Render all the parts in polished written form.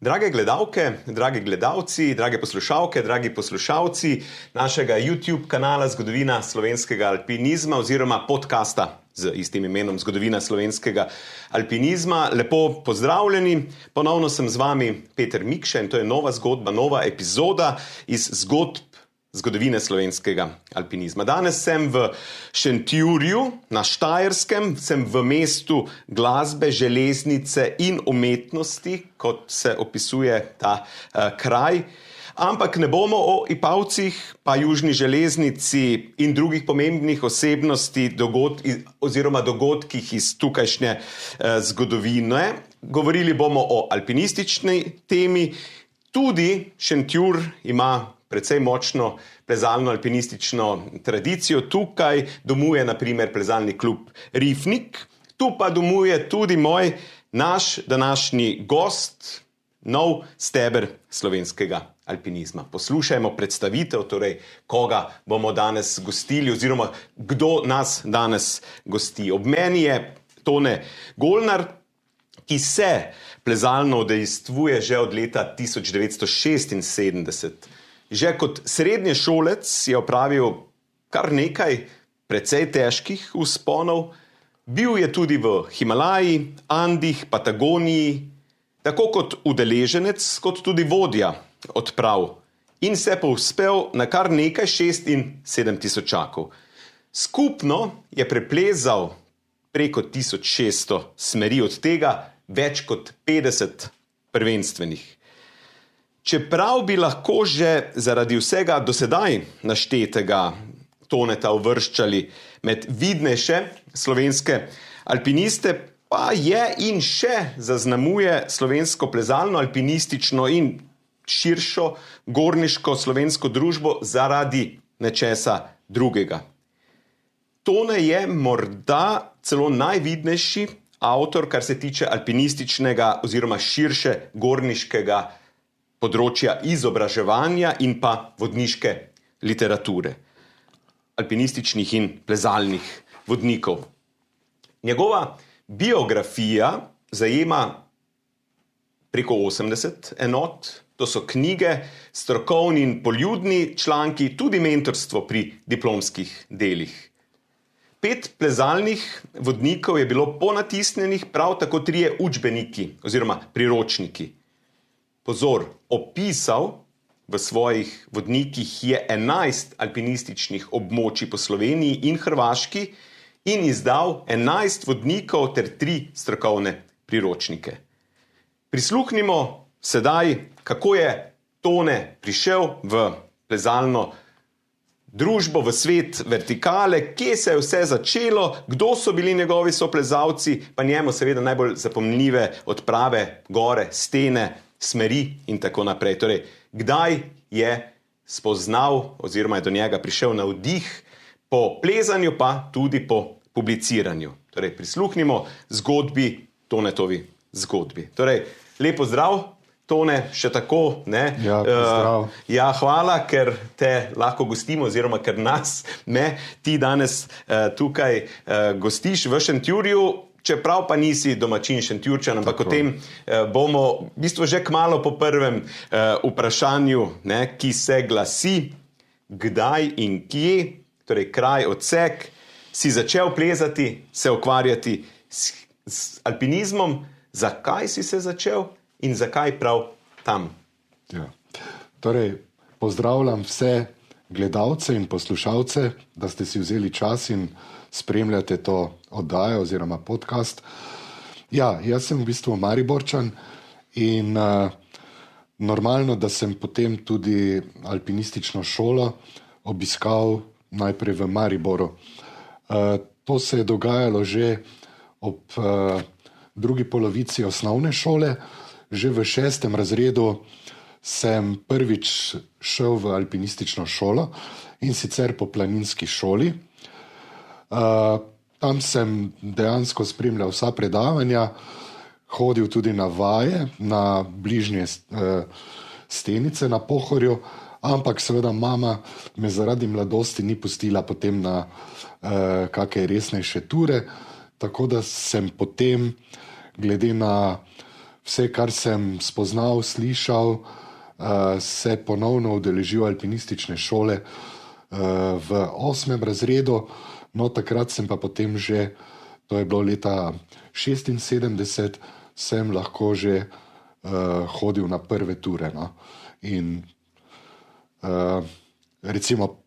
Drage gledalke, dragi gledalci, drage poslušalke, dragi poslušalci našega YouTube kanala Zgodovina slovenskega alpinizma oziroma podcasta z istim imenom Zgodovina slovenskega alpinizma. Lepo pozdravljeni, ponovno sem z vami Peter Mikša in to je nova zgodba, nova epizoda iz zgodb zgodovine slovenskega alpinizma. Danes sem v Šentjurju na Štajerskem, sem v mestu glasbe, železnice in umetnosti, kot se opisuje ta kraj. Ampak ne bomo o Ipavcih, pa južni železnici in drugih pomembnih osebnosti oziroma dogodkih iz tukajšnje zgodovine. Govorili bomo o alpinistični temi. Tudi Šentjur ima precej močno plezalno alpinistično tradicijo. Tukaj domuje na primer plezalni klub Rifnik. Tu pa domuje tudi naš današnji gost, nov steber slovenskega alpinizma. Poslušajmo predstavitev, torej koga bomo danes gostili oziroma kdo nas danes gosti. Ob meni je Tone Golnar, ki se plezalno udejstvuje že od leta 1976. Že kot srednješolec je opravil kar nekaj precej težkih vzponov. Bil je tudi v Himalaji, Andih, Patagoniji, tako kot udeleženec, kot tudi vodja odprav in se povzpel na kar nekaj 6 in 7 tisočakov. Skupno je preplezal preko 1600 smeri, od tega več kot 50 prvenstvenih. Čeprav bi lahko že zaradi vsega dosedaj naštetega Toneta uvrščali med vidnejše slovenske alpiniste, pa je in še zaznamuje slovensko plezalno, alpinistično in širšo gorniško slovensko družbo zaradi nečesa drugega. Tone je morda celo najvidnejši avtor, kar se tiče alpinističnega oziroma širše gorniškega področja izobraževanja in pa vodniške literature, alpinističnih in plezalnih vodnikov. Njegova biografija zajema preko 80 enot, to so knjige, strokovni in poljudni članki, tudi mentorstvo pri diplomskih delih. 5 plezalnih vodnikov je bilo ponatisnjenih, prav tako 3 učbeniki oziroma priročniki. Pozor, opisal v svojih vodnikih je 11 alpinističnih območij po Sloveniji in Hrvaški in izdal 11 vodnikov ter 3 strokovne priročnike. Prisluhnimo sedaj, kako je Tone prišel v plezalno družbo, v svet vertikale, kje se je vse začelo, kdo so bili njegovi soplezalci, pa njemu seveda najbolj zapomljive odprave, gore, stene, smeri in tako naprej. Torej, kdaj je spoznal oziroma je do njega prišel navdih po plezanju, pa tudi po publiciranju. Torej, prisluhnimo zgodbi, Tonetovi zgodbi. Torej, lep pozdrav, Tone, še tako, ne? Ja, pozdrav. Ja, hvala, ker te lahko gostimo oziroma ker ti danes tukaj gostiš v Šentjurju. Čeprav pa nisi domačin Šentjurčan, ampak o tem bomo v bistvu že kmalu po prvem vprašanju, ki se glasi, kdaj in kje, torej kraj, odsek, si začel plezati, se ukvarjati s alpinizmom, zakaj si se začel in zakaj prav tam? Ja. Torej, pozdravljam vse gledalce in poslušalce, da ste si vzeli čas in spremljate to oddajo oziroma podcast. Ja, jaz sem v bistvu Mariborčan in normalno, da sem potem tudi alpinistično šolo obiskal najprej v Mariboru. To se je dogajalo že ob drugi polovici osnovne šole. Že v 6. razredu sem prvič šel v alpinistično šolo in sicer po planinski šoli. Tam sem dejansko spremljal vsa predavanja, hodil tudi na vaje, na bližnje stenice na Pohorju, ampak seveda mama me zaradi mladosti ni pustila potem na kakšne resnejše ture, tako da sem potem glede na vse, kar sem spoznal, slišal, se ponovno udeležil alpinistične šole v 8. razredu. No, takrat sem pa potem že, to je bilo leta 76, sem lahko že hodil na prve ture. No. In recimo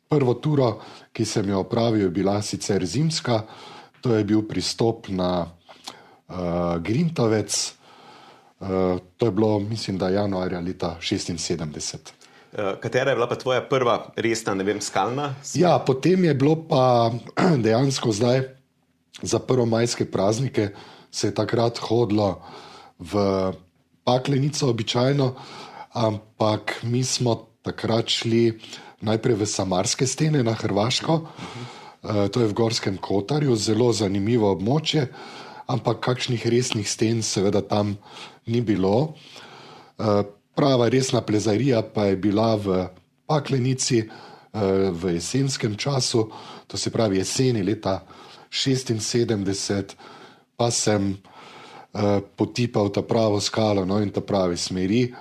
prvo turo, ki sem jo opravil, je bila sicer zimska, to je bil pristop na Grintovec, to je bilo, mislim, da januarja leta 76. Katera je bila pa tvoja prva resna, skalna? Ja, potem je bilo pa dejansko zdaj za prvomajske praznike se je takrat hodilo v Paklenico običajno, ampak mi smo takrat šli najprej v Samarske stene na Hrvaško, to je v Gorskem Kotarju, zelo zanimivo območje, ampak kakšnih resnih sten seveda tam ni bilo. Prava resna plezarija pa je bila v Paklenici v jesenskem času, to se pravi jeseni leta 76, pa sem potipal ta pravo skalo, no, in ta pravi smeri.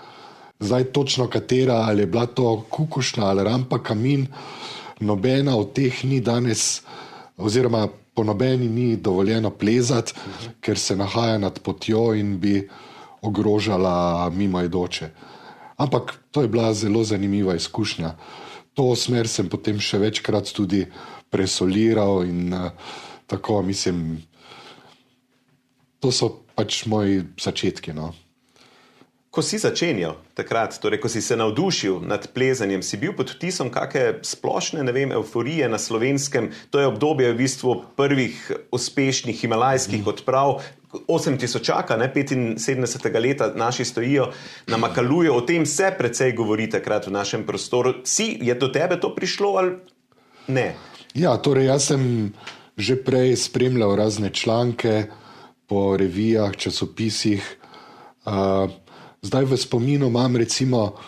Zdaj točno katera, ali je bila to Kukušna ali Rampa Kamin, nobena od teh ni danes, oziroma po nobeni ni dovoljeno plezati, ker se nahaja nad potjo in bi ogrožala mimoidoče. Ampak to je bila zelo zanimiva izkušnja. To smer sem potem še večkrat tudi presoliral in tako, mislim, to so pač moji začetki, no. Ko si začenjal takrat, torej ko si se navdušil nad plezanjem, si bil pod vtisom kakšne splošne, evforije na Slovenskem? To je obdobje v bistvu prvih uspešnih himalajskih odprav, 8000-aka, 75. leta naši stojijo na Makaluju, o tem se precej govori takrat v našem prostoru. Je do tebe to prišlo ali ne? Ja, torej jaz sem že prej spremljal razne članke po revijah, časopisih. Zdaj v spominu imam recimo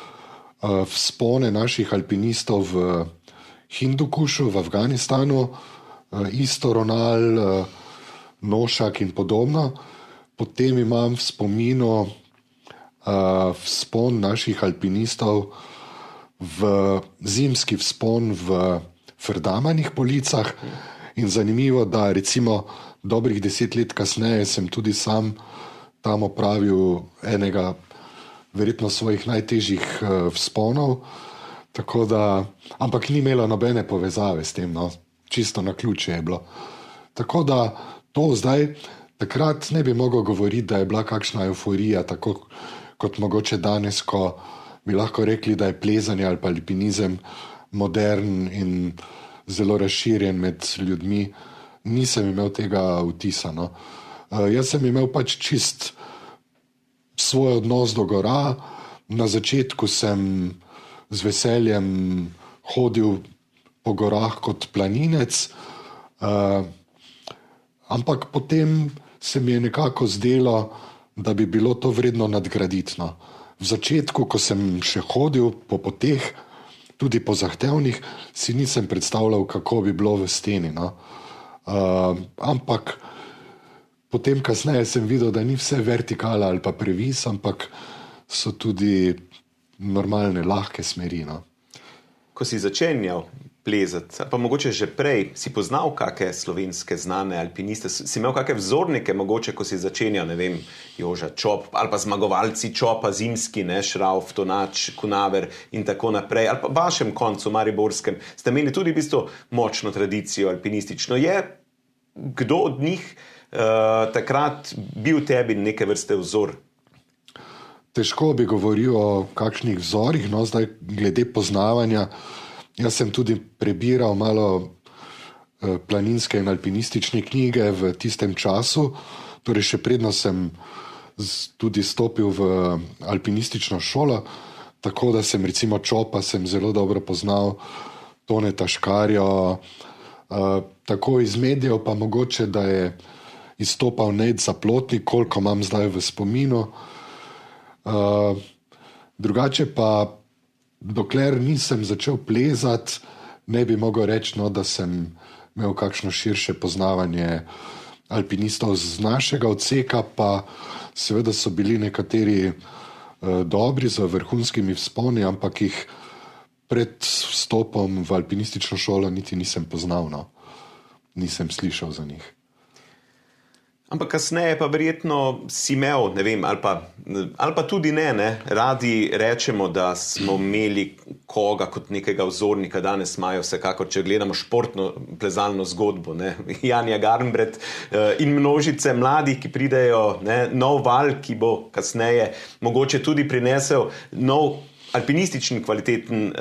vzpone naših alpinistov v Hindukušu v Afganistanu, Isto Ronal, Nošak in podobno. Potem imam v spominu vzpon naših alpinistov zimski vzpon v Ferdamanih policah. In zanimivo, da recimo dobrih 10 let kasneje sem tudi sam tam opravil enega verjetno svojih najtežjih vzponov, tako da, ampak ni imelo nobene povezave s tem, no, čisto naključje je bilo. Tako da to zdaj, takrat ne bi mogel govoriti, da je bila kakšna euforija, tako kot mogoče danes, ko bi lahko rekli, da je plezanje ali pa alpinizem modern in zelo razširjen med ljudmi. Nisem imel tega vtisa, no. Jaz sem imel pač čist svoj odnos do gora. Na začetku sem z veseljem hodil po gorah kot planinec, ampak potem se mi je nekako zdelo, da bi bilo to vredno nadgraditi, no. V začetku, ko sem še hodil po poteh, tudi po zahtevnih, si nisem predstavljal, kako bi bilo v steni, no. Ampak potem kasneje sem videl, da ni vse vertikala ali pa previs, ampak so tudi normalne, lahke smeri, no. Ko si začenjal plezati, pa mogoče že prej, si poznal kakšne slovenske znane alpiniste? Si imel kakšne vzornike, mogoče, ko si začenjal, Joža Čop, ali pa zmagovalci Čopa, zimski, Šrauf, Tonač, Kunaver in tako naprej, ali pa v vašem koncu, mariborskem, ste imeli tudi v bistvu močno tradicijo alpinistično. Je kdo od njih takrat bil tebi neke vrste vzor? Težko bi govoril o kakšnih vzorih, no, zdaj glede poznavanja. Jaz sem tudi prebiral malo planinske in alpinistične knjige v tistem času, torej še predno sem tudi stopil v alpinistično šolo, tako da sem recimo Čopa sem zelo dobro poznal, Toneta Škarjo, tako iz medijev pa mogoče, da je izstopal Nejc Zaplotnik, koliko imam zdaj v spominu. Drugače pa, dokler nisem začel plezati, ne bi mogel reči, no, da sem imel kakšno širše poznavanje alpinistov z našega odseka, pa Seveda so bili nekateri dobri z vrhunskimi vzponi, ampak jih pred vstopom v alpinistično šolo niti nisem poznal, no. Nisem slišal za njih. Ampak kasneje pa verjetno si imel, ne vem, ali pa tudi ne. Radi rečemo, da smo imeli koga kot nekega vzornika, danes imajo vsekakor, če gledamo športno plezalno zgodbo, ne? Janja Garnbret in množice mladih, ki pridejo, ne? Nov val, ki bo kasneje mogoče tudi prinesel nov alpinistični kvaliteten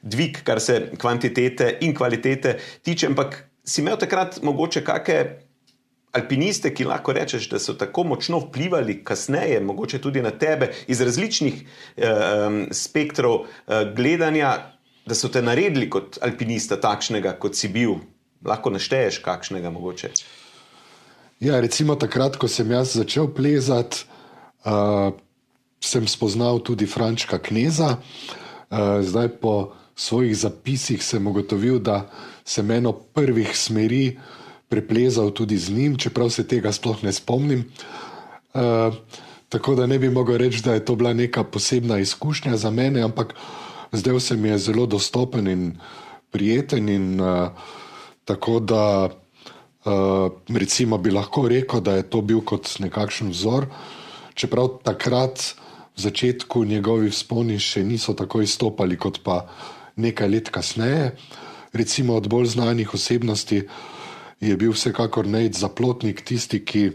dvig, kar se kvantitete in kvalitete tiče, ampak si imel takrat mogoče kakšne alpiniste, ki lahko rečeš, da so tako močno vplivali kasneje, mogoče tudi na tebe, iz različnih spektrov gledanja, da so te naredili kot alpinista takšnega, kot si bil. Lahko našteješ kakšnega mogoče? Ja, recimo takrat, ko sem jaz začel plezati, sem spoznal tudi Frančka Kneza. Zdaj po svojih zapisih sem ugotovil, da sem eno prvih smeri preplezal tudi z njim, čeprav se tega sploh ne spomnim. Tako da ne bi mogel reči, da je to bila neka posebna izkušnja za mene, ampak zdaj se mi je zelo dostopen in prijeten in tako da recimo bi lahko rekel, da je to bil kot nekakšen vzor, čeprav takrat v začetku njegovi vzponi še niso tako izstopali kot pa nekaj let kasneje. Recimo od bolj znanih osebnosti je bil vsekakor Nejc Zaplotnik, tisti, ki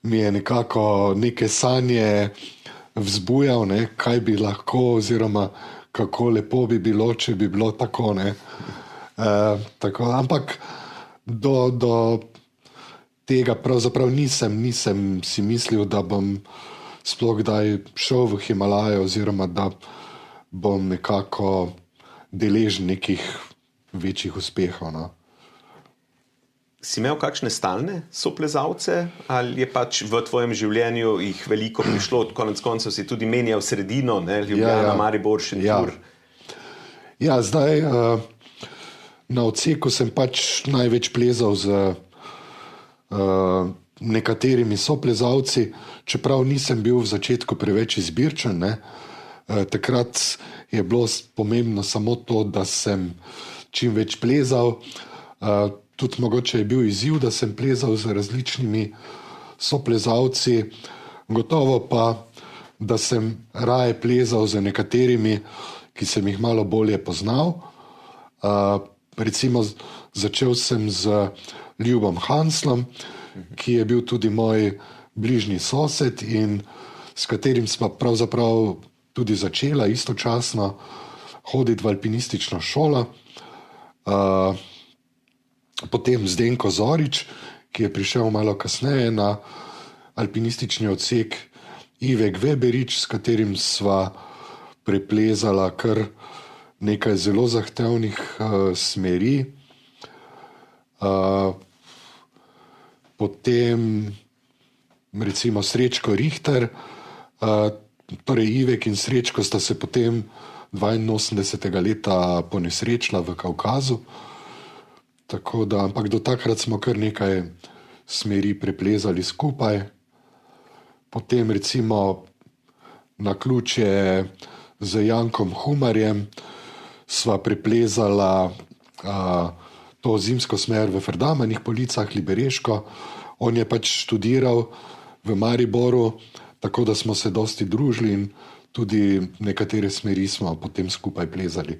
mi je nekako neke sanje vzbujal, ne, kaj bi lahko oziroma kako lepo bi bilo, če bi bilo tako. Ne. Tako, ampak do tega pravzaprav nisem si mislil, da bom sploh kdaj šel v Himalajo oziroma da bom nekako deležen nekih večjih uspehov. No. Si imel kakšne stalne soplezalce ali je pač v tvojem življenju jih veliko prišlo, konec koncev si tudi menjal sredino, ne? Ljubljana, Maribor, Šentjur? Ja, zdaj na odseku sem pač največ plezal z nekaterimi soplezalci, čeprav nisem bil v začetku preveč izbirčen, ne? Takrat je bilo pomembno samo to, da sem čim več plezal. Tudi mogoče je bil izziv, da sem plezal z različnimi soplezalci, gotovo pa, da sem raje plezal z nekaterimi, ki sem jih malo bolje poznal. Recimo začel sem z Ljubom Hanslom, ki je bil tudi moj bližnji sosed in s katerim sva pravzaprav tudi začela istočasno hoditi v alpinistično šolo. Potem Zdenko Zorič, ki je prišel malo kasneje na alpinistični odsek, Ivek Weberič, s katerim sva preplezala kar nekaj zelo zahtevnih smeri. Potem recimo Srečko Richter, torej Ivek in Srečko sta se potem 82. leta ponesrečila v Kavkazu. Tako da, ampak do takrat smo kar nekaj smeri preplezali skupaj. Potem recimo na ključe z Jankom Humarjem sva preplezala to zimsko smer v Ferdamanih Policah, Libereško. On je pač študiral v Mariboru, tako da smo se dosti družili in tudi nekatere smeri smo potem skupaj plezali.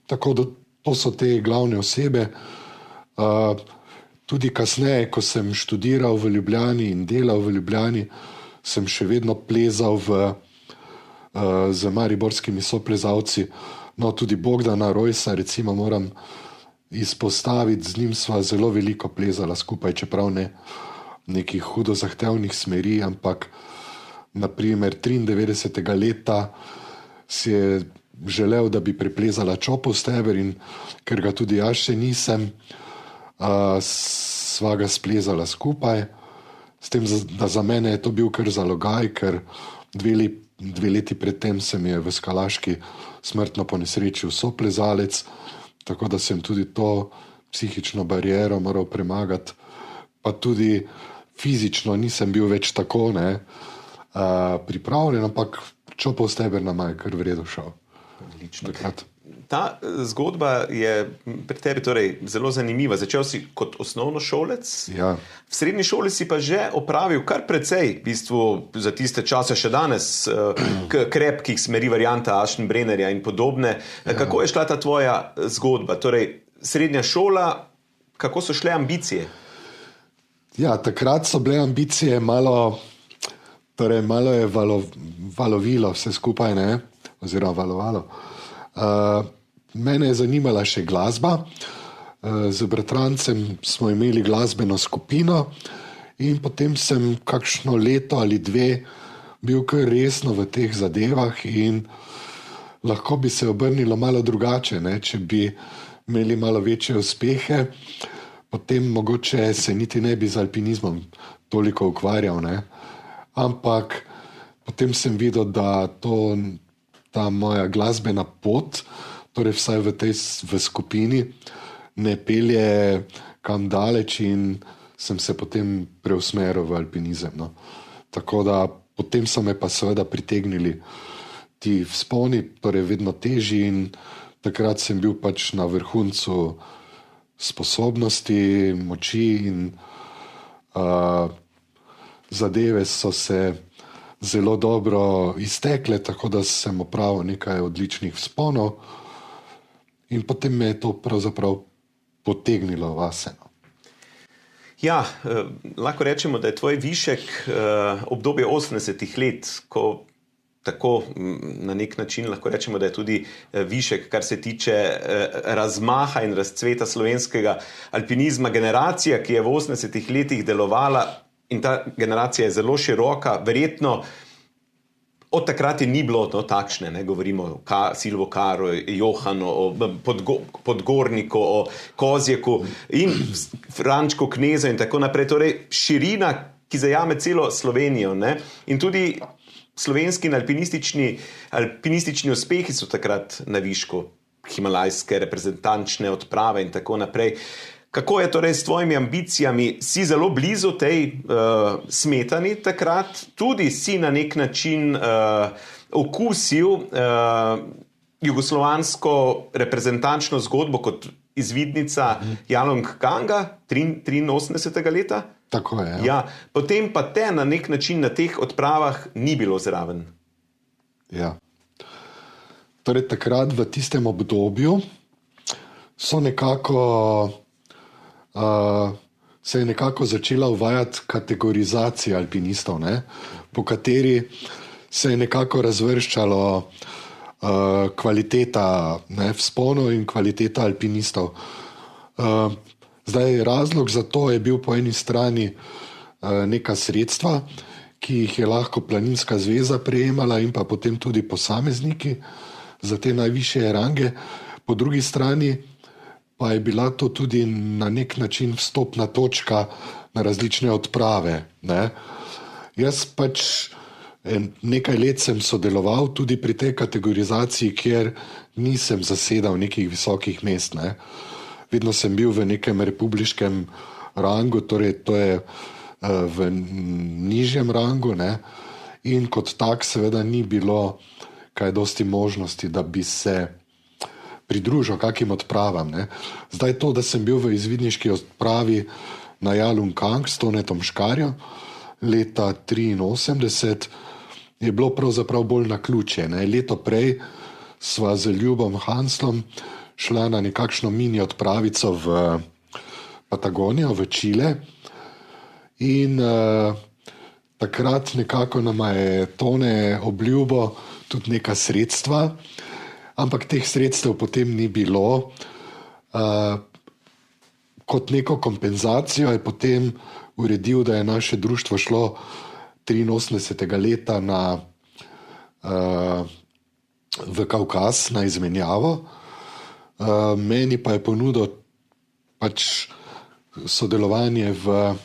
Tako da to so te glavne osebe. Tudi kasneje, ko sem študiral v Ljubljani in delal v Ljubljani, sem še vedno plezal z mariborskimi soplezalci. No, tudi Bogdana Rojsa, recimo, moram izpostaviti, z njim sva zelo veliko plezala skupaj, čeprav ne nekih hudo zahtevnih smeri, ampak naprimer 93. leta si je želel, da bi preplezala Čopov steber in ker ga tudi jaz še nisem, sva ga splezala skupaj, s tem, da za mene je to bil kar zalogaj, ker 2 leti predtem se mi je v Skalaški smrtno ponesrečil soplezalec, tako da sem tudi to psihično bariero moral premagati. Pa tudi fizično nisem bil več tako pripravljen, ampak Čopov steber nama je kar v redu šel. Ta zgodba je pri tebi torej zelo zanimiva. Začel si kot osnovnošolec, Ja. v srednji šoli si pa že opravil kar precej, v bistvu za tiste čase še danes, krepkih smeri varianta Aschenbrennerja in podobne. Kako je šla ta tvoja zgodba? Torej, srednja šola, kako so šle ambicije? Ja, takrat so bile ambicije malo je valovilo vse skupaj, ne? Oziroma valovalo. Mene je zanimala še glasba. Z bratrancem smo imeli glasbeno skupino in potem sem kakšno leto ali dve bil kar resno v teh zadevah in lahko bi se obrnilo malo drugače, ne? Če bi imeli malo večje uspehe, potem mogoče se niti ne bi z alpinizmom toliko ukvarjal, ne? Ampak potem sem videl, da ta moja glasbena pot, torej vsaj v skupini, ne pelje kam daleč in sem se potem preusmeril v alpinizem. No. Tako da potem so me pa seveda pritegnili ti vzponi, torej vedno težji in takrat sem bil pač na vrhuncu sposobnosti, moči in zadeve so se zelo dobro iztekle, tako da sem opravil nekaj odličnih vzponov in potem me je to pravzaprav potegnilo vase. Ja, lahko rečemo, da je tvoj višek obdobje 80 let, ko tako na nek način lahko rečemo, da je tudi višek, kar se tiče razmaha in razcveta slovenskega alpinizma. Generacija, ki je v 80 letih delovala, in ta generacija je zelo široka, verjetno od takrat je ni bilo takšne, ne govorimo o Silvo Karu, Johanu, o Podgorniku, o Kozjeku in Frančku Knezu in tako naprej. Torej širina, ki zajame celo Slovenijo, ne? In tudi slovenski in alpinistični uspehi so takrat na višku, himalajske reprezentančne odprave in tako naprej. Kako je torej s tvojimi ambicijami? Si zelo blizu tej smetani takrat, tudi si na nek način okusil jugoslovansko reprezentančno zgodbo kot izvidnica Jalongkanga 83. leta? Tako je. Ja, potem pa te na nek način na teh odpravah ni bilo zraven. Ja. Torej takrat v tistem obdobju se je nekako začela uvajati kategorizacija alpinistov, ne? Po kateri se je nekako razvrščalo kvaliteta vzponov in kvaliteta alpinistov. Zdaj, razlog za to je bil po eni strani neka sredstva, ki jih je lahko Planinska zveza prejemala in pa potem tudi posamezniki za te najvišje range. Po drugi strani pa je bila to tudi na nek način vstopna točka na različne odprave. Ne? Jaz pač nekaj let sem sodeloval tudi pri tej kategorizaciji, kjer nisem zasedal nekih visokih mest. Ne? Vedno sem bil v nekem republiškem rangu, torej to je v nižjem rangu, ne? In kot tak seveda ni bilo kaj dosti možnosti, da bi se pridružil kakim odpravam. Ne? Zdaj to, da sem bil v izvidniški odpravi na Jalongkang s Tonetom Škarjo leta 1983, je bilo pravzaprav bolj naključje. Ne? Leto prej sva z Ljubom Hanslom šla na nekakšno mini odpravico v Patagonijo, v Čile in takrat nekako nama je Tone obljubo tudi neka sredstva, ampak teh sredstev potem ni bilo. Kot neko kompenzacijo je potem uredil, da je naše društvo šlo 83. leta v Kavkaz na izmenjavo. Meni pa je ponudil pač sodelovanje v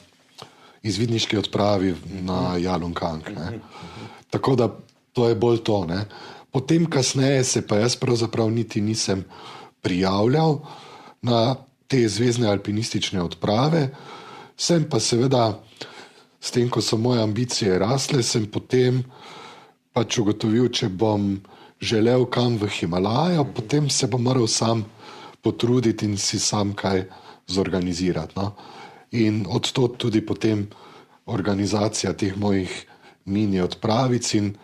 izvidniški odpravi na Jalongkang. Tako da to je bolj to. Ne? Potem kasneje se pa jaz pravzaprav niti nisem prijavljal na te zvezne alpinistične odprave. Sem pa seveda s tem, ko so moje ambicije rasle, sem potem pač ugotovil, če bom želel kam v Himalajo, potem se bom moral sam potruditi in si sam kaj zorganizirati. No. In od tod tudi potem organizacija teh mojih mini odpravic in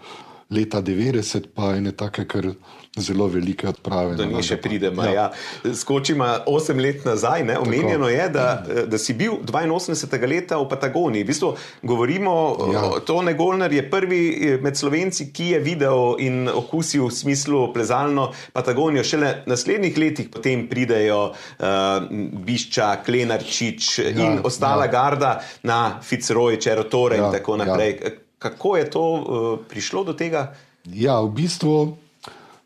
leta 90 pa ene take kar zelo velike odprave. Do nje še pridemo. Ja. Skočimo 8 let nazaj. Ne? Omenjeno je, da si bil 82. leta v Patagoniji. V bistvu govorimo, Tone Golnar je prvi med Slovenci, ki je videl in okusil v smislu plezalno Patagonijo. Šele naslednjih letih potem pridejo Bišča, Klenarčič in ostala garda na Fitzroy, Čerotore in tako naprej. Kako je to prišlo do tega? Ja, v bistvu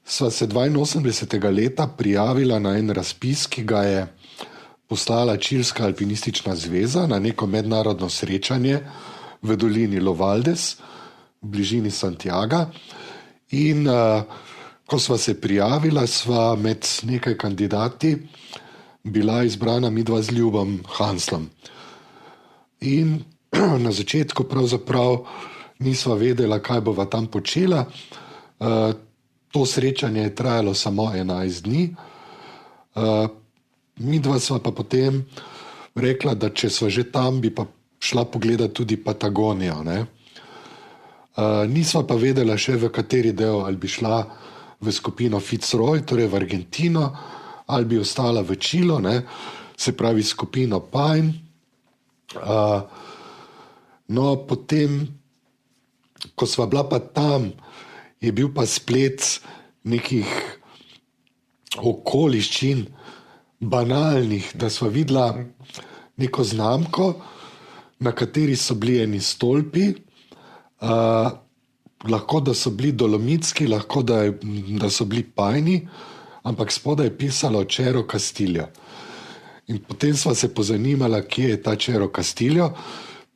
sva se 82. leta prijavila na en razpis, ki ga je poslala Čilska alpinistična zveza na neko mednarodno srečanje v dolini Lovaldes, v bližini Santiaga. In ko sva se prijavila, sva med nekaj kandidati bila izbrana midva z Ljubom Hanslom. In na začetku pravzaprav nisva vedela, kaj bova tam počela. To srečanje je trajalo samo 11 dni. Midva sva pa potem rekla, da če sva že tam, bi pa šla pogledati tudi Patagonijo. Ne? Nisva pa vedela še, v kateri del, ali bi šla v skupino Fitzroy, torej v Argentino, ali bi ostala v Čilu, ne? Se pravi skupino Pine. No, potem, ko sva bila pa tam, je bil pa splet nekih okoliščin banalnih, da sva videla neko znamko, na kateri so bili eni stolpi, lahko da so bili dolomitski, lahko da so bili pajni, ampak spodaj je pisalo Cerro Castillo. In potem sva se pozanimala, kje je ta Cerro Castillo.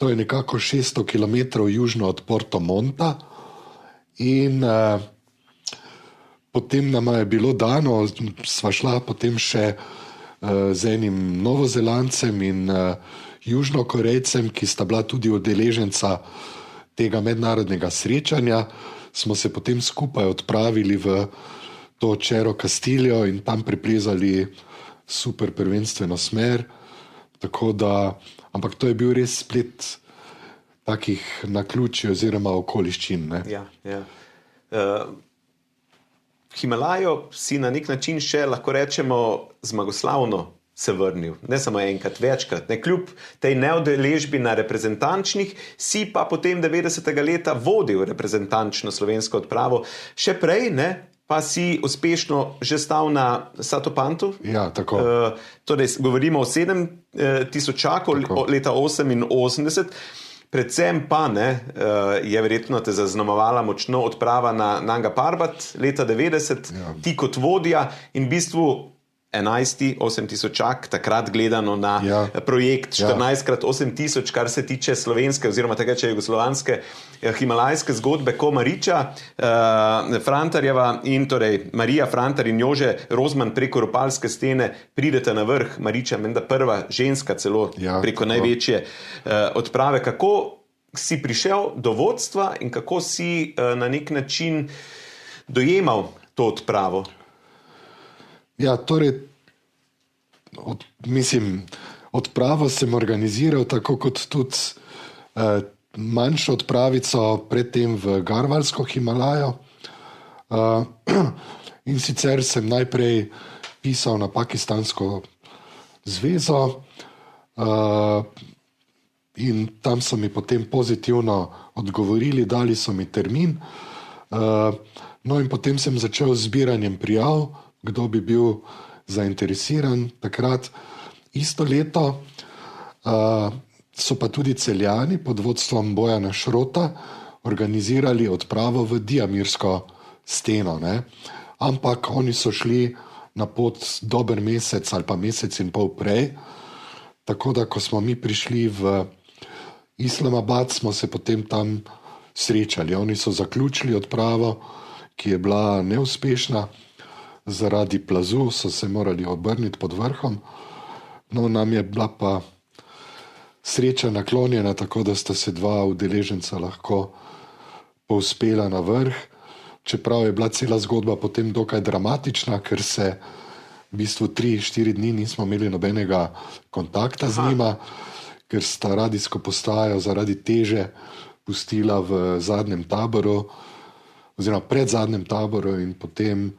To je nekako 600 km južno od Porto Monta in potem nama je bilo dano, sva šla potem še z enim Novozelandcem in Južnokorejcem, ki sta bila tudi udeleženca tega mednarodnega srečanja, smo se potem skupaj odpravili v to Cerro Castillo in tam preplezali super prvenstveno smer. Tako da, ampak to je bil res splet takih naključij oziroma okoliščin. Ne? Ja. Himalajo si na nek način še, lahko rečemo, zmagoslavno se vrnil. Ne samo enkrat, večkrat. Ne, kljub tej neudeležbi na reprezentančnih, si pa potem 90. leta vodil reprezentančno slovensko odpravo. Še prej, ne? Pa si uspešno že stal na Satopantu. Ja, tako. Torej, govorimo o 7000 leta 88. Predvsem pa je verjetno te zaznamovala močno odprava na Nanga Parbat leta 90, ti kot vodja in v bistvu 11. 8000, takrat gledano na projekt 14x8000, kar se tiče slovenske oziroma tega, če jugoslovanske himalajske zgodbe, ko Mariča Frantarjeva in torej Marija Frantar in Jože Rozman preko Ropalske stene pridete na vrh. Mariča, menda prva ženska celo preko največje odprave. Kako si prišel do vodstva in kako si na nek način dojemal to odpravo? Ja, torej, odpravo sem organiziral tako kot tudi manjšo odpravico predtem v Garvalsko Himalajo. In sicer sem najprej pisal na Pakistansko zvezo in tam so mi potem pozitivno odgovorili, dali so mi termin. No in potem sem začel z zbiranjem prijav, kdo bi bil zainteresiran. Takrat isto leto so pa tudi Celjani pod vodstvom Bojana Šrota organizirali odpravo v Diamirsko steno. Ne? Ampak oni so šli na pot dober mesec ali pa mesec in pol prej. Tako da, ko smo mi prišli v Islamabad, smo se potem tam srečali. Oni so zaključili odpravo, ki je bila neuspešna. Zaradi plazu so se morali obrniti pod vrhom. No, nam je bila pa sreča naklonjena, tako da sta se dva udeleženca lahko povzpela na vrh. Čeprav je bila cela zgodba potem dokaj dramatična, ker se v bistvu 3-4 dni nismo imeli nobenega kontakta z njima, ker sta radijsko postajo zaradi teže pustila v zadnjem taboru, oziroma pred zadnjem taboru, in potem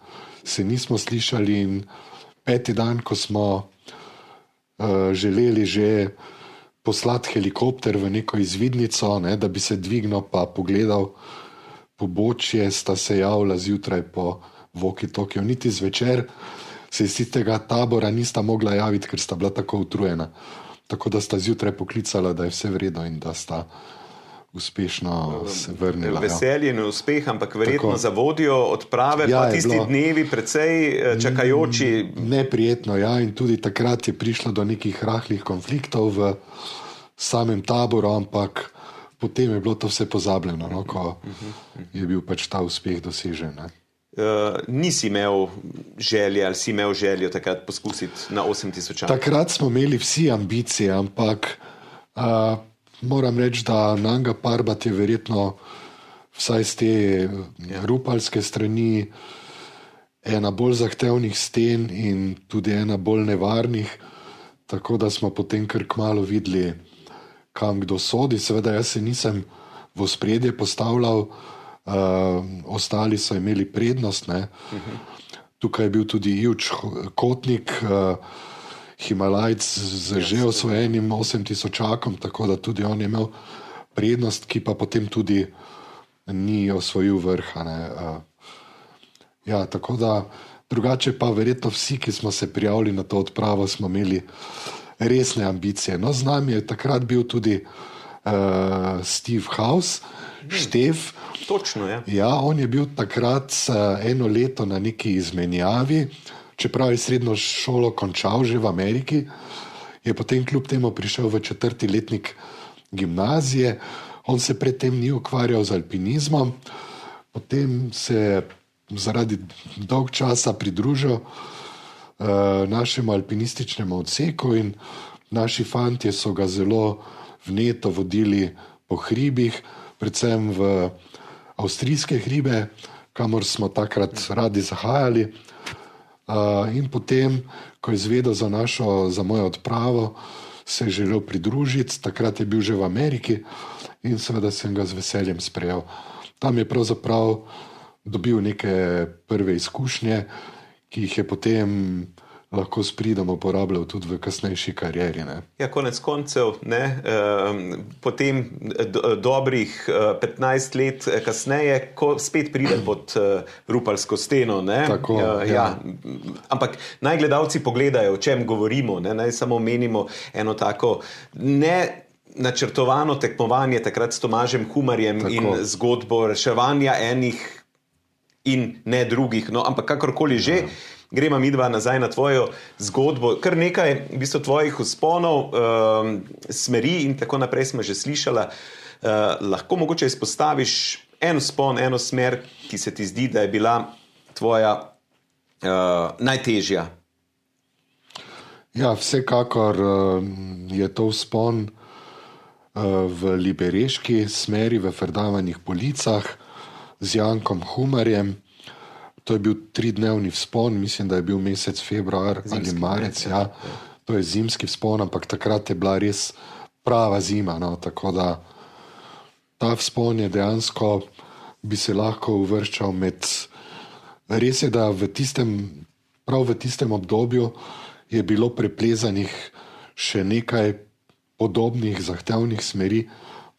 se nismo slišali. In 5. dan, ko smo želeli že poslati helikopter v neko izvidnico, ne, da bi se dvignil pa pogledal pobočje, sta se javila zjutraj po walkie-talkiju. Niti zvečer se iz tistega tabora nista mogla javiti, ker sta bila tako utrujena. Tako da sta zjutraj poklicala, da je vse v redu in da sta uspešno se vrnila. Veselje in uspeh, ampak verjetno tako za vodjo odprave, pa tisti dnevi precej čakajoči. Neprijetno, ja, in tudi takrat je prišlo do nekih rahlih konfliktov v samem taboru, ampak potem je bilo to vse pozabljeno, no, ko je bil pač ta uspeh dosežen. Ne. Nisi imel želje ali si imel željo takrat poskusiti na 8000? Takrat smo imeli vsi ambicije, ampak moram reči, da Nanga Parbat je verjetno vsaj z te rupalske strani ena bolj zahtevnih sten in tudi ena bolj nevarnih, tako da smo potem kar kmalu videli, kam kdo sodi. Seveda jaz se nisem v ospredje postavljal, ostali so imeli prednost. Ne. Tukaj je bil tudi Ivč Kotnik, Himalajc z že osvojenim 8000-čakom, tako da tudi on je imel prednost, ki pa potem tudi ni osvojil vrha. Ne. Ja, tako da drugače pa verjetno vsi, ki smo se prijavili na to odpravo, smo imeli resne ambicije. No, z nami je takrat bil tudi Steve House, Štef. Točno, ja. Ja, on je bil takrat 1 leto na neki izmenjavi, čeprav je srednjo šolo končal že v Ameriki, je potem kljub temu prišel v 4. letnik gimnazije. On se predtem ni ukvarjal z alpinizmom, potem se je zaradi dolg časa pridružil našemu alpinističnemu odseku in naši fantje so ga zelo vneto vodili po hribih, predvsem v avstrijske hribe, kamor smo takrat radi zahajali. In potem, ko je izvedel za mojo odpravo, se je želel pridružiti. Takrat je bil že v Ameriki in seveda sem ga z veseljem sprejel. Tam je pravzaprav dobil neke prve izkušnje, ki jih je potem lahko s pridom uporabljal tudi v kasnejši karieri. Ne. Ja, konec koncev, ne, potem dobrih 15 let kasneje, ko spet pride pod rupalsko steno. Ne. Tako, ja. Ampak naj gledalci pogledajo, o čem govorimo. Ne. Naj samo menimo eno tako načrtovano tekmovanje takrat s Tomažem Humarjem tako. In zgodbo reševanja enih in ne drugih. No, ampak kakorkoli že, gremo midva nazaj na tvojo zgodbo. Kar nekaj v bistvu tvojih vzponov, smeri in tako naprej smo že slišala. Lahko mogoče izpostaviš en vzpon, eno smer, ki se ti zdi, da je bila tvoja najtežja? Ja, vsekakor je to vzpon v libereški smeri, v Ferdavanih policah z Jankom Humarjem. To je bil 3-dnevni vzpon, mislim, da je bil mesec februar zimski, ali marec. Ja. To je zimski vzpon, ampak takrat je bila res prava zima. No. Tako da ta vzpon je dejansko, bi se lahko uvrščal med... Res je, da prav v tistem obdobju je bilo preplezanih še nekaj podobnih zahtevnih smeri,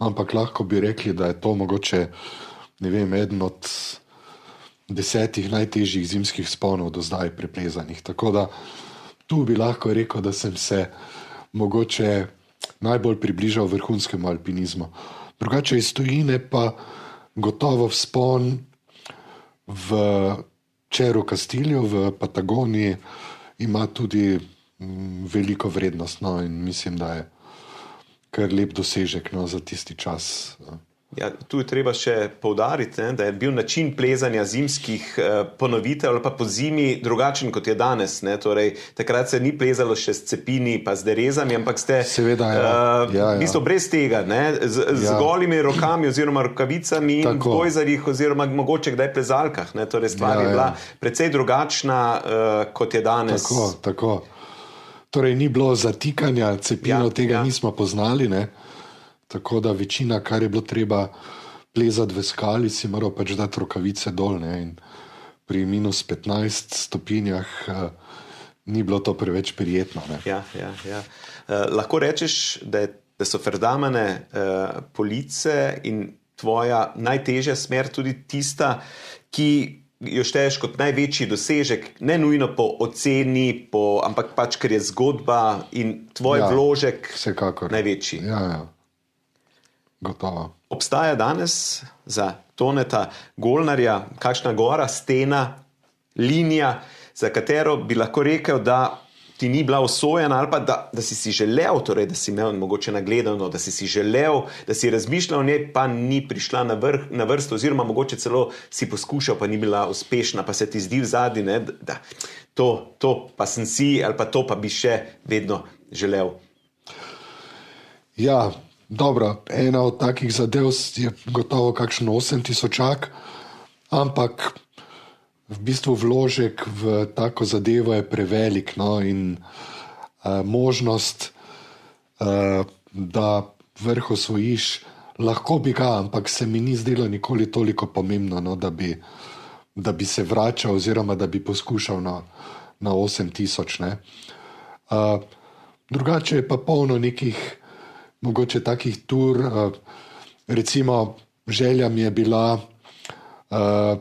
ampak lahko bi rekli, da je to mogoče, ne vem, eden od 10 najtežjih zimskih vzponov do zdaj preplezanih. Tako da tu bi lahko rekel, da sem se mogoče najbolj približal vrhunskemu alpinizmu. Drugače iz tujine pa gotovo vzpon v Cerro Castillo v Patagoniji ima tudi veliko vrednost, no, in mislim, da je kar lep dosežek, no, za tisti čas. Ja, tu je treba še poudariti, da je bil način plezanja zimskih ponovitev ali pa po zimi drugačen, kot je danes. Torej, takrat se ni plezalo še s cepini pa z derezami, ampak ste Seveda, v bistvu brez tega, z golimi rokami oziroma rokavicami in v gojzarjih oziroma mogoče kdaj plezalkah. Torej, stvar je bila precej drugačna, kot je danes. Tako. Torej, ni bilo zatikanja, cepinov tega nismo poznali, tako da večina, kar je bilo treba plezati v skali, si moral pač dati rokavice dol, in pri minus 15 stopinjah ni bilo to preveč prijetno. Ja. Lahko rečeš, da so Ferdamane police in tvoja najtežja smer tudi tista, ki jo šteješ kot največji dosežek, ne nujno po oceni, ampak pač, ker je zgodba in tvoj vložek največji. Ja. Gotovo. Obstaja danes za Toneta Golnarja kakšna gora, stena, linija, za katero bi lahko rekel, da ti ni bila usojena ali pa da si želel, torej, da si imel mogoče nagledano, da si želel, da si razmišljal o njej, pa ni prišla na vrsto, oziroma mogoče celo si poskušal, pa ni bila uspešna, pa se ti zdi v zadnji, da to pa sem si ali pa to pa bi še vedno želel. Ja, dobro, ena od takih zadev je gotovo kakšen 8000-ak, ampak v bistvu vložek v tako zadevo je prevelik, in možnost, da vrh osvojiš, lahko bi ga, ampak se mi ni zdelo nikoli toliko pomembno, da bi se vračal oziroma da bi poskušal na 8000. Drugače je pa polno nekih mogoče takih tur, recimo želja mi je bila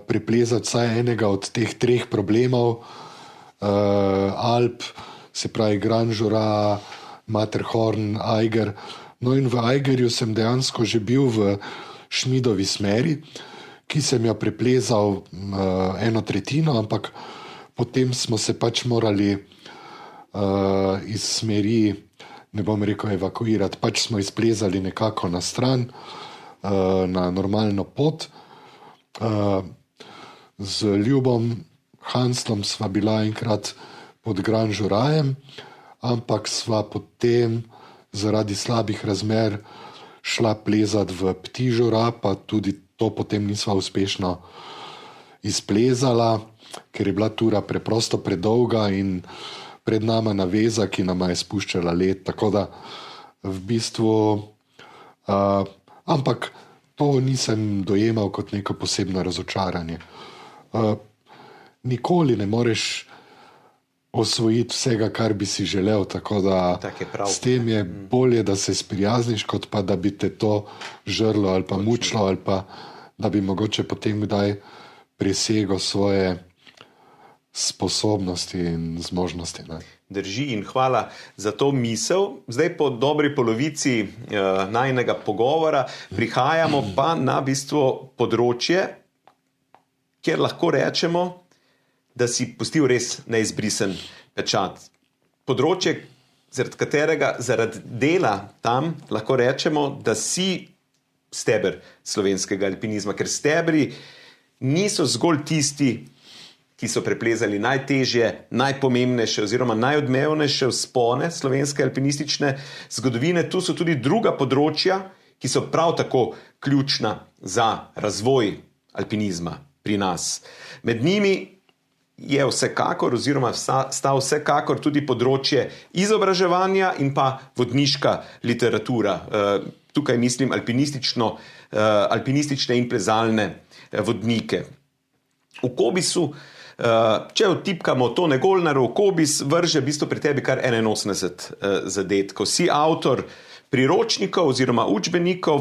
preplezati vsaj enega od teh 3 problemov, Alp, se pravi Grand Jura, Matterhorn, Eiger. No in v Eigerju sem dejansko že bil v Schmidovi smeri, ki sem jo preplezal 1/3, ampak potem smo se pač morali iz smeri, ne bom rekel evakuirati, pač smo izplezali nekako na stran, na normalno pot. Z Ljubom Hanslom sva bila enkrat pod Grand Jurajem, ampak sva potem zaradi slabih razmer šla plezati v Petit Jura, pa tudi to potem nisva uspešno izplezala, ker je bila tura preprosto predolga in pred nama naveza, ki nama je spuščala led, tako da v bistvu, ampak to nisem dojemal kot neko posebno razočaranje. Nikoli ne moreš osvojiti vsega, kar bi si želel, tako da s tem je bolje, da se sprijazniš, kot pa da bi te to žrlo ali pa mučilo, ali pa da bi mogoče potem kdaj presegel svoje sposobnosti in zmožnosti. Drži in hvala za to misel. Zdaj po dobri polovici najinega pogovora prihajamo pa na bistvo področje, kjer lahko rečemo, da si pustil res neizbrisen pečat. Področje, zaradi katerega, zaradi dela tam lahko rečemo, da si steber slovenskega alpinizma, ker stebri niso zgolj tisti, ki so preplezali najtežje, najpomembnejše oziroma najodmevnejše vzpone slovenske alpinistične zgodovine. Tu so tudi druga področja, ki so prav tako ključna za razvoj alpinizma pri nas. Med njimi je vsekakor oziroma sta vsekakor tudi področje izobraževanja in pa vodniška literatura. Tukaj mislim alpinistične in plezalne vodnike. V Cobisu, če vtipkamo Tone Golnar v Cobis, vrže v bistvu pri tebi kar 81 zadetkov. Si avtor priročnikov oziroma učbenikov,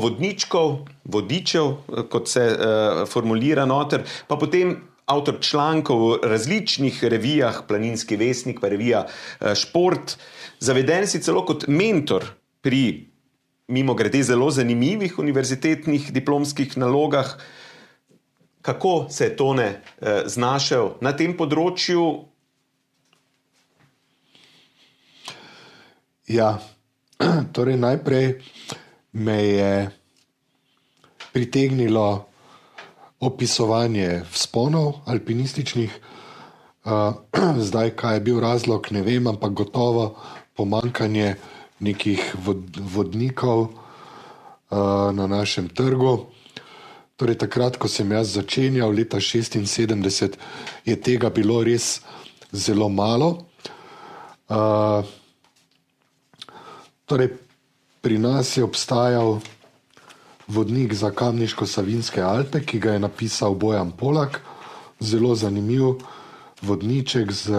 vodičev, kot se formulira noter, pa potem avtor člankov v različnih revijah, Planinski vestnik, pa revija Šport. Zaveden si celo kot mentor pri mimogrede zelo zanimivih univerzitetnih diplomskih nalogah. Kako se je Tone znašel na tem področju? Ja, torej najprej me je pritegnilo opisovanje vzponov alpinističnih. Zdaj, kaj je bil razlog, ne vem, ampak gotovo pomanjkanje nekih vodnikov na našem trgu. Torej, takrat, ko sem jaz začenjal, leta 1976, je tega bilo res zelo malo. Torej, pri nas je obstajal vodnik za Kamniško-Savinjske Alpe, ki ga je napisal Bojan Polak. Zelo zanimiv vodniček z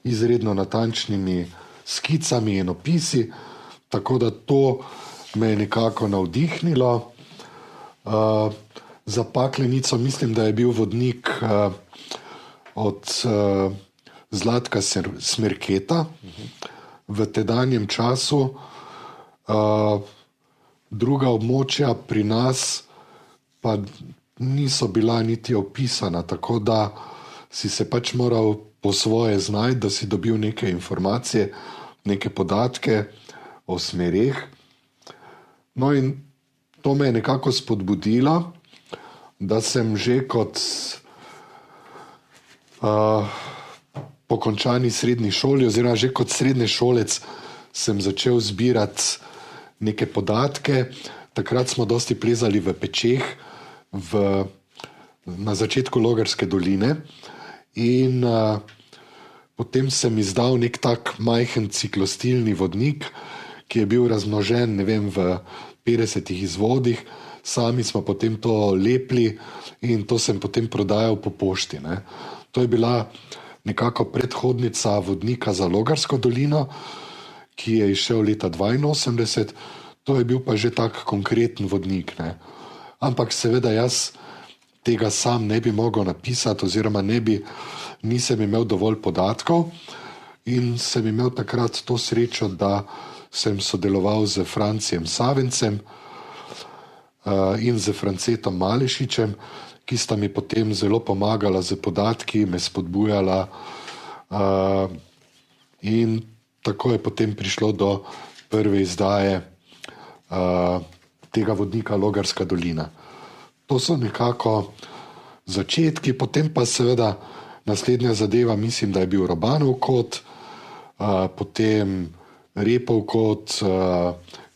izredno natančnimi skicami in opisi, tako da to me je nekako navdihnilo. Za Paklenico mislim, da je bil vodnik od Zlatka Smerketa v tedanjem času. Druga območja pri nas pa niso bila niti opisana, tako da si se pač moral po svoje znajti, da si dobil neke informacije, neke podatke o smereh. No in to me je nekako spodbudilo, da sem že kot po končani srednji šoli oziroma že kot srednješolec sem začel zbirati neke podatke. Takrat smo dosti plezali v Pečeh na začetku Logarske doline in potem sem izdal nek tak majhen ciklostilni vodnik, ki je bil razmnožen, ne vem, v 50 izvodih. Sami smo potem to lepili in to sem potem prodajal po pošti, ne. To je bila nekako predhodnica vodnika za Logarsko dolino, ki je izšel leta 1982, to je bil pa že tak konkreten vodnik, ne. Ampak seveda jaz tega sam ne bi mogel napisati oziroma nisem imel dovolj podatkov in sem imel takrat to srečo, da sem sodeloval z Francijem Savencem in z Francetom Malešičem, ki sta mi potem zelo pomagala z podatki, me spodbujala in tako je potem prišlo do prve izdaje tega vodnika Logarska dolina. To so nekako začetki, potem pa seveda naslednja zadeva, mislim, da je bil Robanov kot, potem Repov kot,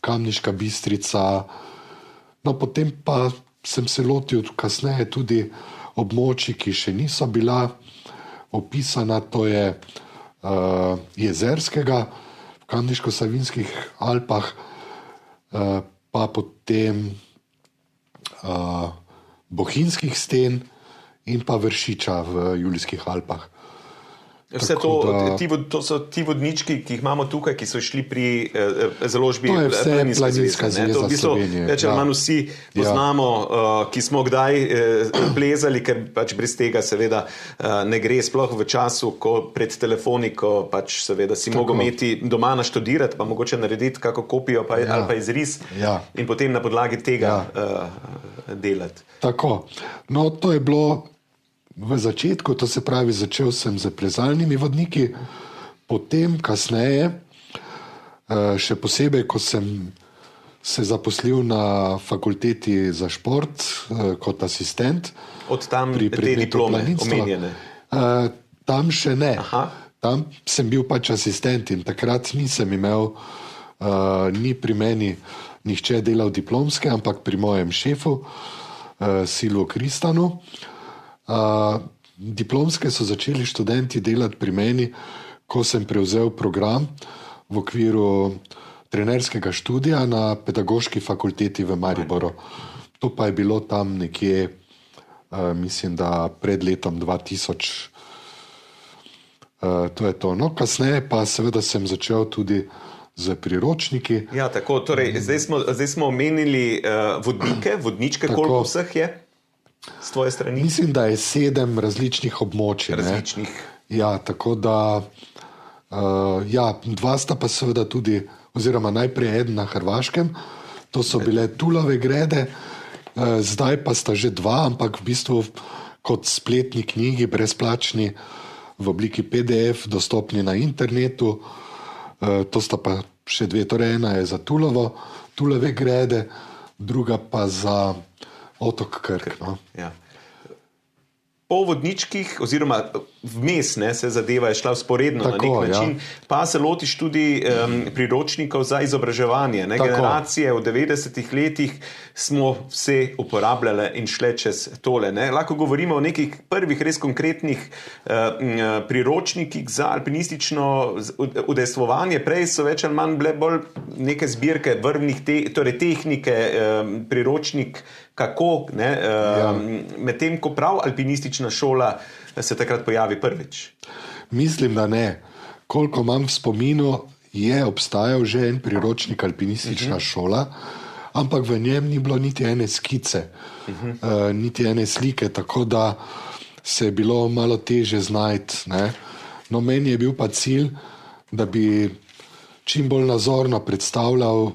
Kamniška Bistrica, no potem pa sem se lotil kasneje tudi območij, ki še niso bila opisana, to je Jezerskega v Kamniško-Savinjskih Alpah, pa potem Bohinjskih sten in pa Vršiča v Julijskih Alpah. Vse to so ti vodnički, ki jih imamo tukaj, ki so šli pri založbi Planinska zveza Slovenije. Več ali manj vsi poznamo, ki smo kdaj plezali, ker pač brez tega seveda ne gre, sploh v času, ko pred telefoni, ko pač seveda si mogel imeti doma naštudirati, pa mogoče narediti kako kopijo ali pa izris in potem na podlagi tega delati. Tako. No, to je bilo v začetku, to se pravi, začel sem z plezalnimi vodniki, potem kasneje, še posebej, ko sem se zaposlil na fakulteti za šport kot asistent. Od tam te diplome omenjene? Tam še ne. Aha. Tam sem bil pač asistent in takrat nisem imel, ni pri meni nihče delal diplomske, ampak pri mojem šefu, Silvu Kristanu. Diplomske so začeli študenti delati pri meni, ko sem prevzel program v okviru trenerskega študija na pedagoški fakulteti v Mariboru. To pa je bilo tam nekje, mislim, da pred letom 2000. To je to. No, kasneje pa seveda sem začel tudi z priročniki. Ja, tako, torej, zdaj smo omenili vodničke, koliko vseh je? S tvoje strani? Mislim, da je 7 različnih območij. Različnih. Ja, tako da, dva sta pa seveda tudi, oziroma najprej eden na Hrvaškem, to so bile Tulove grede, zdaj pa sta že 2, ampak v bistvu kot spletni knjigi, brezplačni, v obliki PDF, dostopni na internetu, to sta pa še 2, torej ena je za Tulove grede, druga pa za otok Krk. No. Ja. Po vodničkih, oziroma vmes, se zadeva je šla vzporedno na nek način, pa se lotiš tudi priročnikov za izobraževanje. Generacije v 90-ih letih smo vse uporabljale in šle čez tole. Lahko govorimo o nekih prvih res konkretnih priročnikih za alpinistično udejstvovanje. Prej so več ali manj bile bolj neke zbirke vrvnih torej tehnike, priročnik kako, medtem ko prav alpinistična šola se takrat pojavi prvič. Mislim, da ne. Koliko imam v spominu, je obstajal že en priročnik alpinistična šola, ampak v njem ni bilo niti ene skice, niti ene slike, tako da se je bilo malo teže znajti. No, meni je bil pa cilj, da bi čim bolj nazorno predstavljal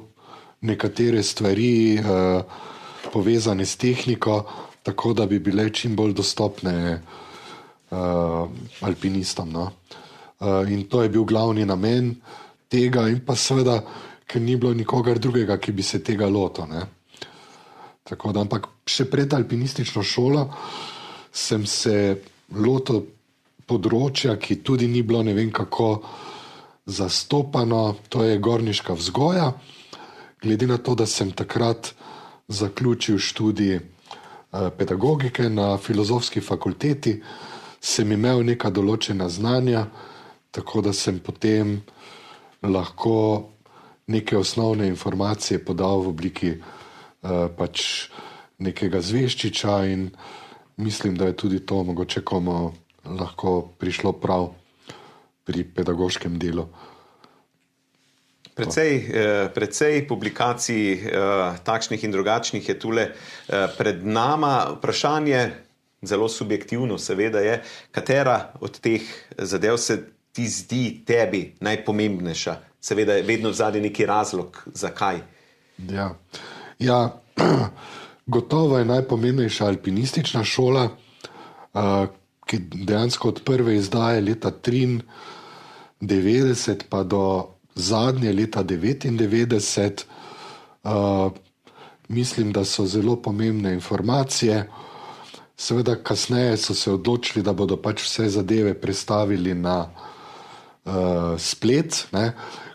nekatere stvari, povezane s tehniko, tako da bi bile čim bolj dostopne alpinistom. No. In to je bil glavni namen tega, in pa seveda, ker ni bilo nikogar drugega, ki bi se tega lotil. Tako da, ampak še pred alpinistično šolo sem se lotil področja, ki tudi ni bilo ne vem kako zastopano, to je gorniška vzgoja. Glede na to, da sem takrat zaključil študij pedagogike na Filozofski fakulteti, sem imel neka določena znanja, tako da sem potem lahko neke osnovne informacije podal v obliki pač nekega zvezčiča, in mislim, da je tudi to mogoče komu lahko prišlo prav pri pedagoškem delu. Precej publikacij takšnih in drugačnih je tule pred nama. Vprašanje, zelo subjektivno seveda je, katera od teh zadev se ti zdi tebi najpomembnejša? Seveda je vedno vzadnji neki razlog, zakaj. Ja, gotovo je najpomembnejša alpinistična šola, ki dejansko od prve izdaje leta 1993 pa do zadnje leta 1999, mislim, da so zelo pomembne informacije. Seveda kasneje so se odločili, da bodo pač vse zadeve prestavili na splet,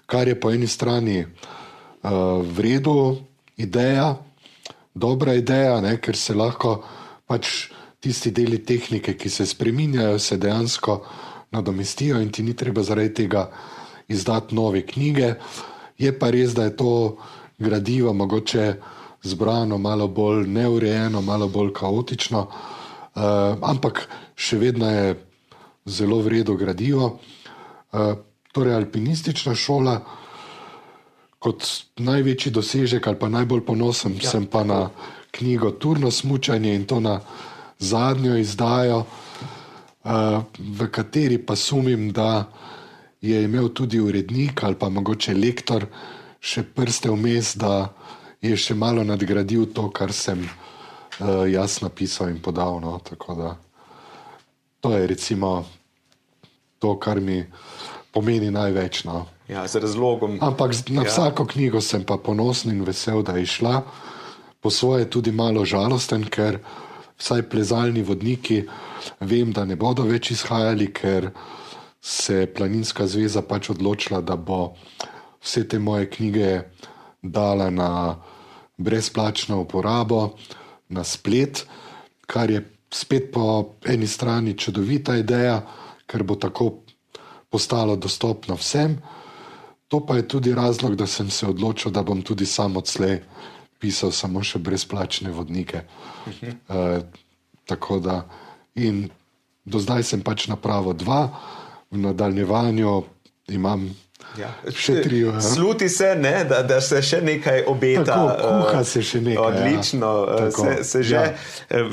kar je po eni strani v redu ideja, dobra ideja, ker se lahko pač tisti deli tehnike, ki se spreminjajo, se dejansko nadomestijo in ti ni treba zaradi tega izdati nove knjige. Je pa res, da je to gradivo mogoče zbrano malo bolj neurejeno, malo bolj kaotično, ampak še vedno je zelo v redu gradivo. Torej, alpinistična šola kot največji dosežek ali pa najbolj ponosen sem pa na knjigo Turno smučanje, in to na zadnjo izdajo, v kateri pa sumim, da je imel tudi urednik ali pa mogoče lektor še prste vmes, da je še malo nadgradil to, kar sem jaz napisal in podal. No. Tako da to je recimo to, kar mi pomeni največ. No. Ja, z razlogom. Ampak na vsako knjigo sem pa ponosen in vesel, da je šla. Po svoje tudi malo žalosten, ker vsaj plezalni vodniki vem, da ne bodo več izhajali, ker se Planinska zveza pač odločila, da bo vse te moje knjige dala na brezplačno uporabo, na splet, kar je spet po eni strani čudovita ideja, ker bo tako postalo dostopno vsem. To pa je tudi razlog, da sem se odločil, da bom tudi sam odslej pisal samo še brezplačne vodnike. Tako da, in do zdaj sem pač napravil 2, v nadaljevanju imam še 3. Sluti se, da se še nekaj obeta. Tako, kuha se še nekaj. Odlično, se že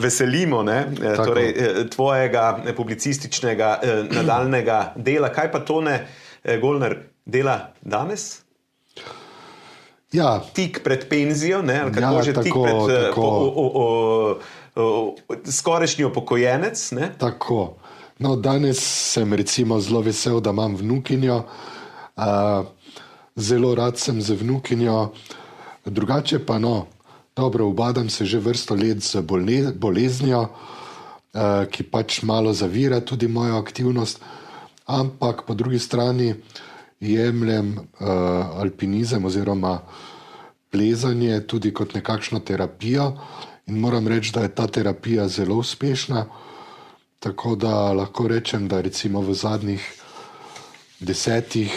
veselimo, torej, tvojega publicističnega nadaljnega dela. Kaj pa Tone Golnar dela danes? Ja. Tik pred penzijo, ali kako že tik pred skorajšnji upokojenec? Tako. No, danes sem recimo zelo vesel, da imam vnukinjo. Zelo rad sem z vnukinjo. Drugače pa Dobro, ubadam se že vrsto let z boleznijo, ki pač malo zavira tudi mojo aktivnost, ampak po drugi strani jemljem alpinizem oziroma plezanje tudi kot nekakšno terapijo in moram reči, da je ta terapija zelo uspešna, tako da lahko rečem, da recimo v zadnjih 10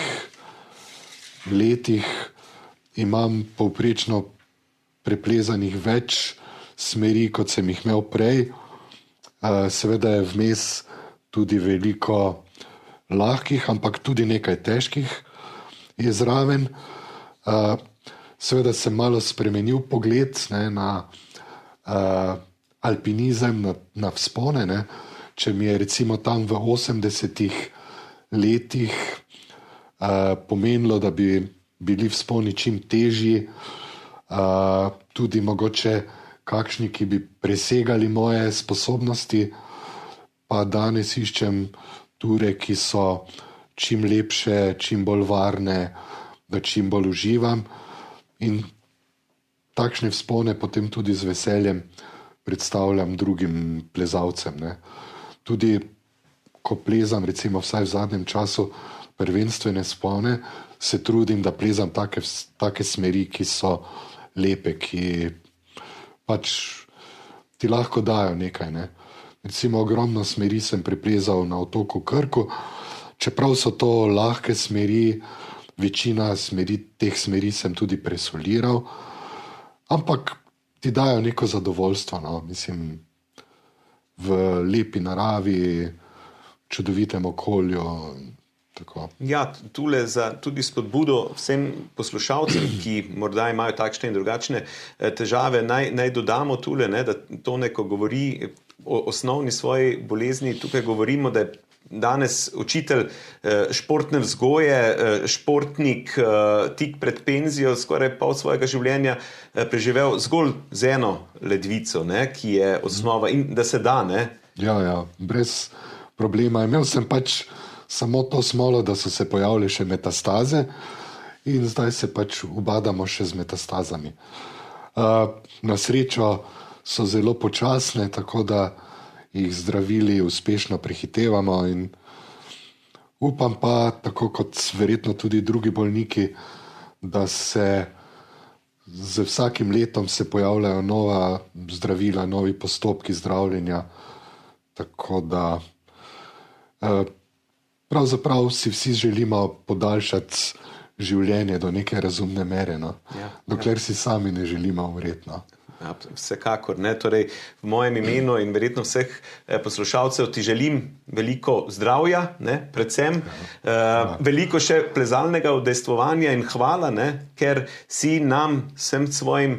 letih imam povprečno preplezanih več smeri, kot sem jih imel prej. Seveda je vmes tudi veliko lahkih, ampak tudi nekaj težkih je zraven. Seveda sem malo spremenil pogled na alpinizem, na vzpone. Ne. Če mi je recimo tam v 80 letih pomenilo, da bi bili vzponi čim težji, tudi mogoče kakšni, ki bi presegali moje sposobnosti, pa danes iščem ture, ki so čim lepše, čim bolj varne, da čim bolj uživam in takšne vzpone potem tudi z veseljem predstavljam drugim plezalcem. Ne. Tudi ko plezam, recimo vsaj v zadnjem času, prvenstvene vzpone, se trudim, da plezam take smeri, ki so lepe, ki pač ti lahko dajo nekaj. Ne. Recimo ogromno smeri sem preplezal na otoku Krku, čeprav so to lahke smeri, večina teh smeri sem tudi presoliral, ampak ti dajo neko zadovoljstvo, no. Mislim, v lepi naravi, čudovitem okolju. Tako. Ja, tule za tudi spodbudo vsem poslušalcem, ki morda imajo takšne in drugačne težave, naj dodamo tule, ne, da to neko govori o osnovni svoji bolezni. Tukaj govorimo, da je danes učitelj športne vzgoje, športnik tik pred penzijo, skoraj pol svojega življenja preživel zgolj z eno ledvico, ne, ki je osnova in da se da. Ne? Ja, brez problema. Imel sem pač samo to smolo, da so se pojavile še metastaze in zdaj se pač ubadamo še z metastazami. Na srečo so zelo počasne, tako da jih zdravili uspešno prehitevamo in upam pa, tako kot verjetno tudi drugi bolniki, da se z vsakim letom se pojavljajo nova zdravila, novi postopki zdravljenja, tako da pravzaprav si vsi želimo podaljšati življenje do neke razumne mere, no? Dokler si sami ne želimo umreti. No? Ja, vsekakor. Ne? Torej, v mojem imenu in verjetno vseh poslušalcev ti želim veliko zdravja, ne? Predvsem veliko še plezalnega udejstvovanja in hvala, ne? Ker si nam vsem svojim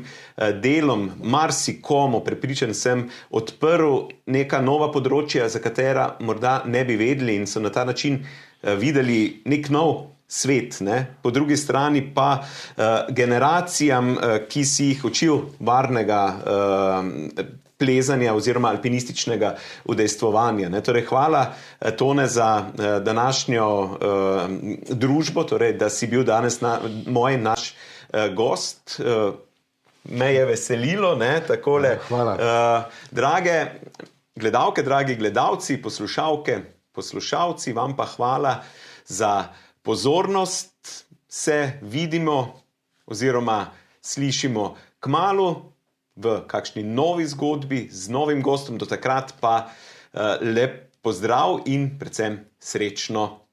delom, marsikomu, prepričan sem, odprl neka nova področja, za katera morda ne bi vedeli in so na ta način videli nek nov svet. Ne? Po drugi strani pa generacijam, ki si jih učil varnega plezanja oziroma alpinističnega udejstvovanja. Ne? Torej, hvala, Tone, za današnjo družbo, torej, da si bil danes naš gost. Me je veselilo, ne, takole. Hvala. Drage gledalke, dragi gledalci, poslušalke, poslušalci, vam pa hvala za pozornost. Se vidimo oziroma slišimo kmalu v kakšni novi zgodbi z novim gostom. Do takrat pa lep pozdrav in predvsem srečno